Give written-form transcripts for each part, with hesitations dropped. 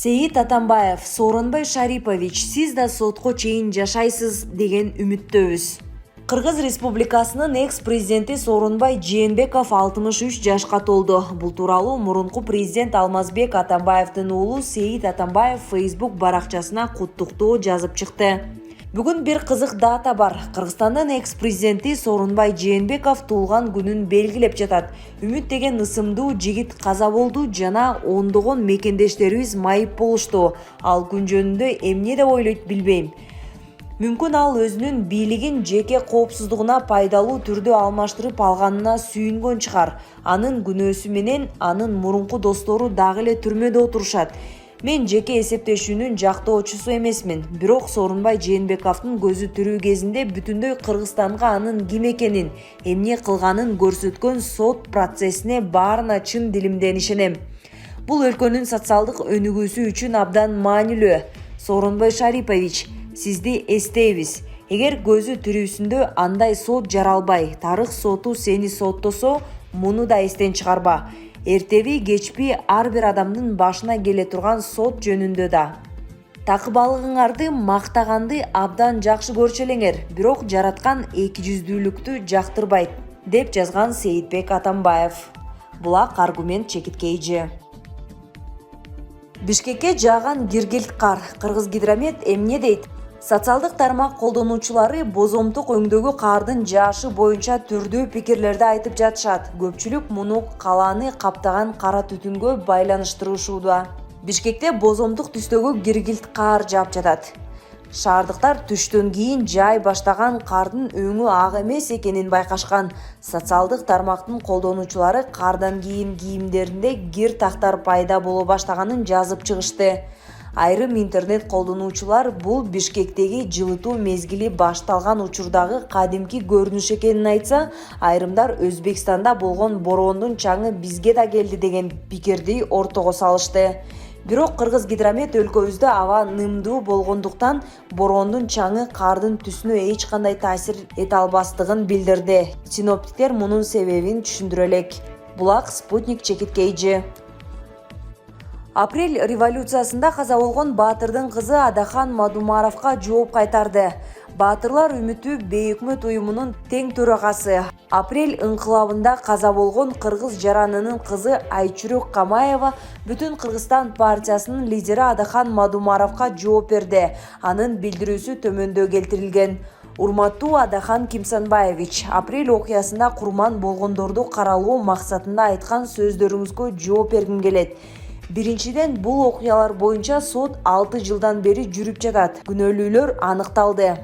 Сейит Атамбаев, Сооронбай Шарипович, сиз да сотко чейин жашайсыз деген үмүттөбүз. Кыргыз Республикасынын экс-президенти Сооронбай Жээнбеков 63 жашка толду. Бул тууралуу мурунку президент Алмазбек Атамбаевдин уулу Сейит Атамбаев Facebook баракчасына куттуктоо жазып чыкты. Бүгүн бир кызык дата бар. Кыргызстандын экс-президенти Сооронбай Жээнбеков туулган күнүн белгилеп жатат. Үмүт деген ысымдуу жигит каза болду жана ондогон мекендештерибиз майып болушту. Ал күн жөнүндө эмне деп ойлойт билбейм. Мүмкүн ал өзүнүн бийлигин жеке коопсуздугуна пайдалуу түрдө алмаштырып алганына сүйүнгөн чыгар. Анын күнөөсү менен анын мурунку достору дагы эле түрмөдө отурушат. Мен жеке эсептешүүнүн жактоочусу эмесмин. Бирок Сооронбай Жээнбековдун көзү тирүү кезинде бүтүндөй Кыргызстанга анын ким экенин, эмне кылганын көрсөткөн сот процессине баарына чын дилимден ишенем. Бул өлкөнүн социалдык өнүгүүсү үчүн абдан маанилүү. Сооронбай Шарипович, сизди эстейбиз. Эгер көзү тирүүсүндө андай сот жаралбай, тарых соту сени соттосо, муну да эстен чыгарба. Эртеби кечпи ар бир адамдын башына келе турган сот жөнүндө да. Такыбалыгыңарды мактаганды абдан жакшы көрчү элеңер, бирок жараткан экижүздүүлүктү жактырбайт, деп жазган Сейитбек Атамбаев. Булак аргумент чекиткейжи. Бишкекке жааган киргилт кар. Кыргызгидромет эмне дейт? Социалдык тармак колдонуучулары бозомтук өңдөгү кардын жаашы боюнча түрдүү пикирлерди айтып жатышат. Көпчүлүк муну калааны каптаган кара түтүнгө байланыштырышууда. Бишкекте бозомтук түстөгү киргилт кар жаап жатат. Шаардыктар түштөн кийин жай баштаган кардын өңү ак эмес экенин байкашкан. Социалдык тармактын колдонуучулары кардан кийин кийимдеринде кир тактар пайда боло баштаганын жазып чыгышты. Айрым интернет колдонуучулар бул Бишкектеги жылытуу мезгили башталган учурдагы кадимки көрүнүш экенин айтса, айрымдар Өзбекстанда болгон бороондун чаңы бизге да келди деген пикирди ортого салышты. Бирок Кыргызгидромет өлкөбүздө аба нымдуу болгондуктан бороондун чаңы кардын түсүнө эч кандай таасир эте албастыгын билдирди. Синоптиктер мунун себебин түшүндүрө элек. Булак Спутник чекиткейжи. Апрель революциясында каза болгон Баатырдын кызы Адахан Мадумаровго жооп кайтарды. Баатырлар үмүтү бейөкмөт уюмунун тең төрагасы. Апрель ыңкылабында каза болгон кыргыз жаранынын кызы Айчүрөк Камаева Бүтүн Кыргызстан партиясынын лидери Адахан Мадумаровго жооп берди. Анын билдирүүсү төмөндө келтирилген. Урматтуу Адахан Кимсанбаевич, апрель окуясында курман болгондорду каралоо максатында айткан сөздөрүңүзгө жооп бергим келет. Биринчиден, бул окуялар боюнча сот 6 жылдан бери жүрүп жатат. Күнөөлүүлөр аныкталды.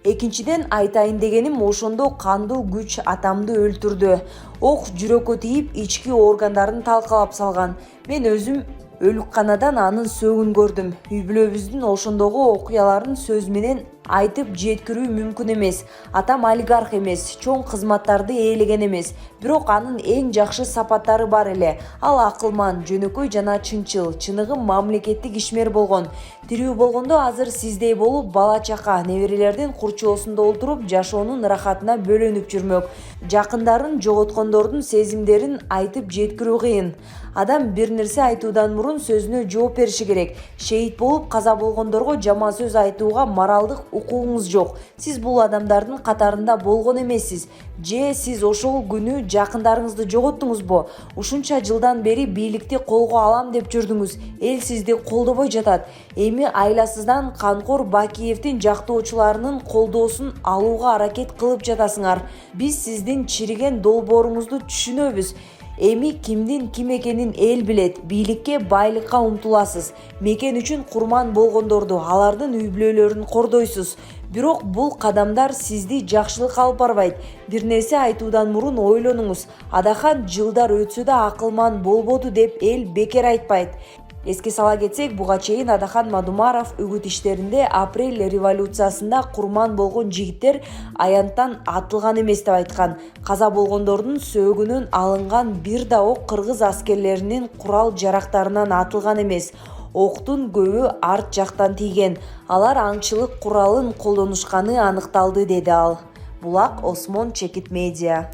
Экинчиден, айтайын дегеним, ошондо кандуу күч атамды өлтүрдү. Ок жүрөккө тийип, ички органдарын талкалап салган. Мен өзүм өлүкканадан анын сөөгүн көрдүм. Үй бүлөбүздүн ошондогу окуяларын сөз менен айтып жеткирүү мүмкүн эмес. Атам олигарх эмес, чоң кызматтарды ээлеген эмес. Бирок анын эң жакшы сапаттары бар эле. Ал акылман, жөнөкөй жана чынчыл, чыныгы мамлекеттик ишмер болгон. Тирүү болгондо азыр сиздей болуп бала чака, неберелердин курчоосунда олтуруп жашоонун рахатына бөлөнүп жүрмөк. Жакындарын жоготкондордун сезимдерин айтып жеткирүү кыйын. Адам бир нерсе айтуудан мурун сөзүнө жооп бериши керек. Шейит болуп каза болгондорго жаман сөз айтууга моралдык укугуңуз жок. Сиз бул адамдардын катарында болгон эмессиз. Же сиз ошол күнү жакындарыңызды жоготтуңузбу? Ушунча жылдан бери бийликти колго алам деп жүрдүңүз. Эл сизди колдобой жатат. Эми айласыздан Канкор Бакиевдин жактоочуларынын колдоосун алууга аракет кылып жатасыңар. Биз сиздин чириген долбооруңузду түшүнөбүз. Эми кимдин ким экенин эл билет. Бийликке, байлыкка умтуласыз. Мекен үчүн курман болгондорду, алардын үй бүлөлөрүн кордойсуз. Бирок бул кадамдар сизди жакшылыкка алып барбайт. Бир нерсе айтуудан мурун ойлонуңуз. Адахан жылдар өтсө да акылман болбоду деп эл бекер айтпайт. Эске сала кетсек, буга чейин Адахан Мадумаров үгүт иштеринде апрель революциясында курман болгон жигиттер аянттан атылган эмес деп айткан. Каза болгондордун сөөгүнөн алынган бир да ок кыргыз аскерлеринин курал жарактарынан атылган эмес. Октун көбү арт жактан тийген. Алар аңчылык куралын колдонушканы аныкталды, деди ал. Булак Осмон Чекит Медиа.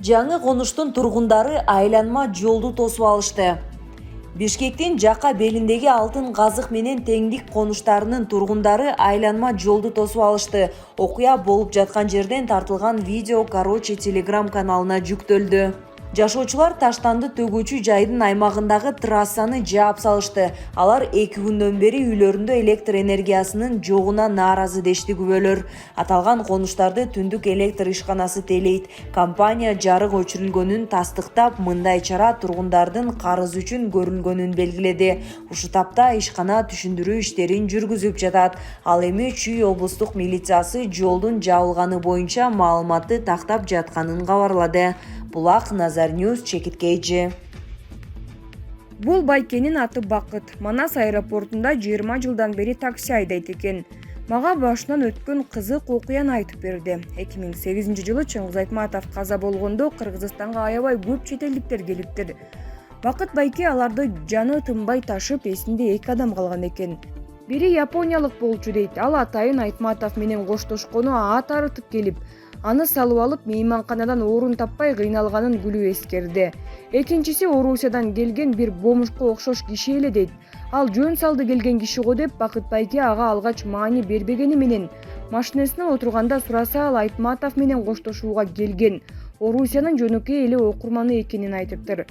Жаңы конуштун тургундары айланма жолду тосуп алышты. Бишкектин жака белиндеги алтын казык менен теңдик конуштарынын тургундары айланма жолду тосуп алышты. Окуя болуп жаткан жерден тартылган видео Короче Telegram каналына жүктөлдү. Жашоочулар таштанды төгүүчү жайдын аймагындагы трассаны жаап салышты. Алар 2 күндөн бери үйлөрүндө электр энергиясынын жогуна нааразы дешти күбөлөр. Аталган конуштарды Түндүк электр ишканасы тейлейт. Компания жарык өчүрүлгөнүн тастыктап, мындай чара тургундардын карызы үчүн көрүлгөнүн белгиледи. Ушул тапта ишкана түшүндүрүү иштерин жүргүзүп жатат. Ал эми Чүй облустук милициясы жолдун жабылганы боюнча маалыматты тактап жатканын кабарлады. Булак Назар Ньюс Чекиткейчи. Бул байкенин аты Бакыт. Манас аэропортунда 20 жылдан бери такси айдайт экен. Мага башынан өткөн кызык окуяны айтып берди. 2008-жылы Чыңгыз Айтматов каза болгондо Кыргызстанга аябай көп чет элдиктер келиптир. Бакыт байке аларды жаны тынбай ташып, эсинде 2 адам калган экен. Бири япониялык болчу дейт. Ал атайын Айтматов менен коштошкону ат арытып келип, аны салып алып мейманканадан орун таппай кыйналганын күлүп эскерди. Экинчиси Орусиядан келген бир бомжко окшош киши эле дейт. Ал жөн салды келген киши го деп Бакыт байке ага алгач маани бербегени менен машинесине отурганда сураса, ал Айтматов менен коштошууга келген Орусиянын жөнөкөй эле окурманы экенин айтыптыр.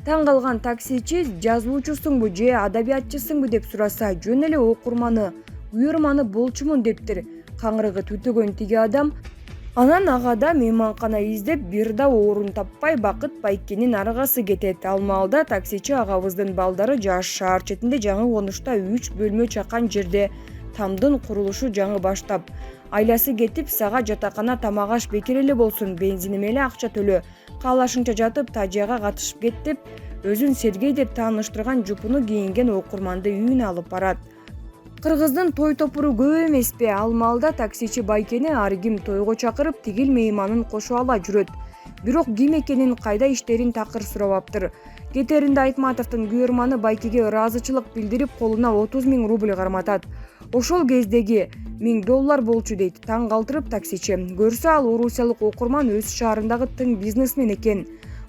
Таң калган таксичи жазуучусуңбу же адабиятчысыңбы деп сураса, жөн эле окурманы, буйрманы болчумун дептир. Каңырыгы түтөгөн тиги адам анан агада мейманкана издеп бир да орун таппай Бакыт байкенин аргасы кетет. Ал маалда таксичи агабыздын балдары жаш шаар четинде жаңы конушта 3 бөлмө чакан жерде тамдын курулушу жаңы баштап. Айласы кетип, сага жатакана тамак аш бекер эле болсун, бензиниме эле акча төлө. Каалашынча жатып тажыяга катышып кет деп өзүн Сергей деп тааныштырган жупуну кийинген окурманды үйүнө алып барат. Кыргыздын той топуру көп эмеспи? Ал маалда таксичи байкени ар ким тойго чакырып, тигил мейманын кошо ала жүрөт. Бирок ким экенин, кайда иштерин такыр сурабаптыр. Кетеринде Айтматовдун буйрманы байкеге ыраазычылык билдирип, колуна 30 000 рубль карматат. Ошол кездеги $1000 болчу дейт. Таң калтырып таксичи. Көрсө ал орусиялык окурман өз шаарындагы тың бизнесмен экен.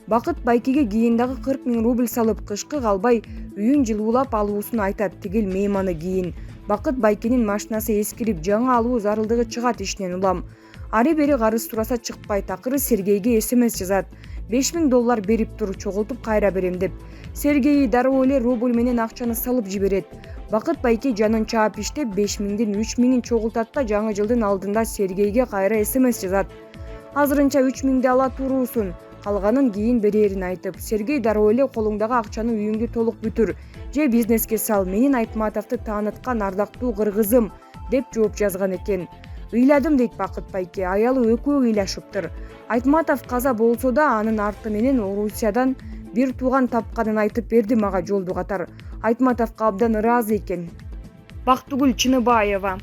Бакыт байкеге кийин дагы 40 000 рубль салып, кышкы калбай үйүн жылуулап алуусун айтат. Тигил мейманы кийин Бакыт байкенин машинасы эскирип, жаңы алуу зарылдыгы чыгат ишинен улам. Ары бери карыз сураса чыкпайт. Акыры Сергейге СМС жазат. $5000 берип тур, чогултуп кайра берем деп. Сергей дароо эле рубль менен акчаны салып жиберет. Бакыт байке жанын чаап иштеп 5000ден 3000 чогултат да жаңы жылдын алдында Сергейге кайра СМС жазат. Азырынча 3000 ала туруусун, калганын кийин берерин айтып, Сергей дароо эле колуңдагы акчаны үйүңдү толук бүтүр же бизнеске сал, менин Айтматовду тааныткан ардактуу кыргызым деп жооп жазган экен. Ыйладым дейт Бакыт байке, аялы экөө ыйлашыптыр. Айтматов каза болсо да анын арты менен Орусиядан бир тууган тапканын айтып берди мага жолду катар. Айтматовго абдан ыраазы экен. Бактыгүл Чыныбаева.